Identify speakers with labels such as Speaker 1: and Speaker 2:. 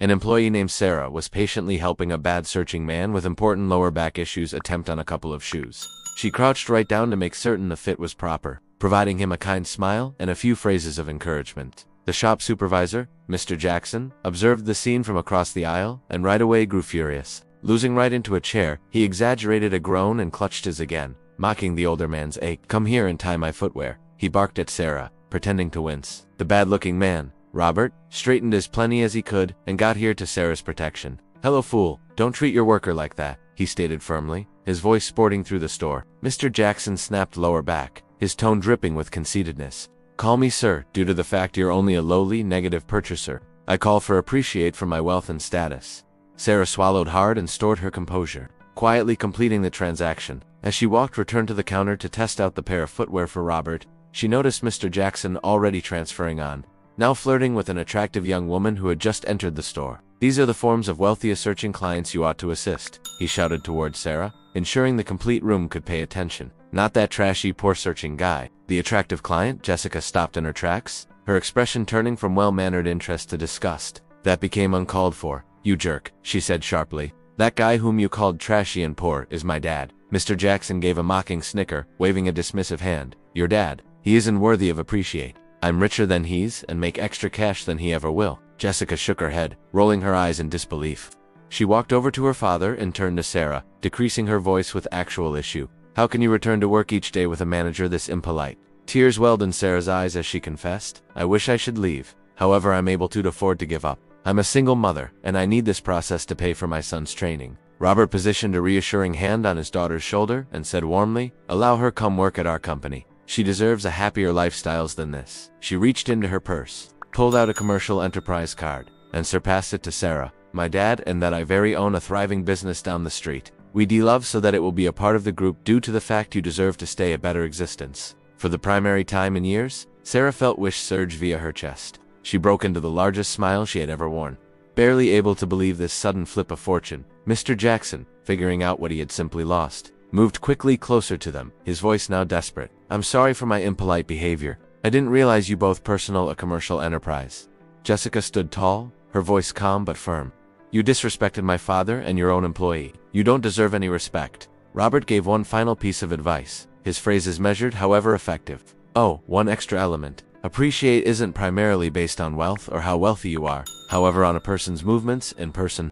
Speaker 1: An employee named Sarah was patiently helping a bad-searching man with important lower back issues attempt on a couple of shoes. She crouched right down to make certain the fit was proper, providing him a kind smile and a few phrases of encouragement. The shop supervisor, Mr. Jackson, observed the scene from across the aisle and right away grew furious. Losing right into a chair, he exaggerated a groan and clutched his again, mocking the older man's ache. "Come here and tie my footwear," he barked at Sarah, pretending to wince. The bad-looking man, Robert, straightened as plenty as he could and got here to Sarah's protection. "Hello, fool, don't treat your worker like that," he stated firmly, his voice sporting through the store. Mr. Jackson snapped lower back, his tone dripping with conceitedness. "Call me sir, due to the fact you're only a lowly, negative purchaser. I call for appreciate from my wealth and status." Sarah swallowed hard and stored her composure, quietly completing the transaction. As she returned to the counter to test out the pair of footwear for Robert, she noticed Mr. Jackson already transferring on, now flirting with an attractive young woman who had just entered the store. "These are the forms of wealthy searching clients you ought to assist," he shouted towards Sarah, ensuring the complete room could pay attention. "Not that trashy, poor searching guy." The attractive client, Jessica, stopped in her tracks, her expression turning from well-mannered interest to disgust. That became uncalled for. "You jerk," she said sharply. "That guy whom you called trashy and poor is my dad." Mr. Jackson gave a mocking snicker, waving a dismissive hand. "Your dad? He isn't worthy of appreciate. I'm richer than he's and make extra cash than he ever will." Jessica shook her head, rolling her eyes in disbelief. She walked over to her father and turned to Sarah, decreasing her voice with actual issue. "How can you return to work each day with a manager this impolite?" Tears welled in Sarah's eyes as she confessed, "I wish I should leave. However, I'm able to afford to give up. I'm a single mother, and I need this process to pay for my son's training." Robert positioned a reassuring hand on his daughter's shoulder and said warmly, "Allow her come work at our company. She deserves a happier lifestyles than this." She reached into her purse, pulled out a commercial enterprise card, and surpassed it to Sarah. "My dad and that I very own a thriving business down the street. We love so that it will be a part of the group due to the fact you deserve to stay a better existence." For the primary time in years, Sarah felt wish surge via her chest. She broke into the largest smile she had ever worn, barely able to believe this sudden flip of fortune. Mr. Jackson, figuring out what he had simply lost, moved quickly closer to them, his voice now desperate. "I'm sorry for my impolite behavior. I didn't realize you both personal a commercial enterprise." Jessica stood tall, her voice calm but firm. "You disrespected my father and your own employee. You don't deserve any respect." Robert gave one final piece of advice, his phrases measured however effective. "Oh, one extra element. Appreciate isn't primarily based on wealth or how wealthy you are, however on a person's movements in person."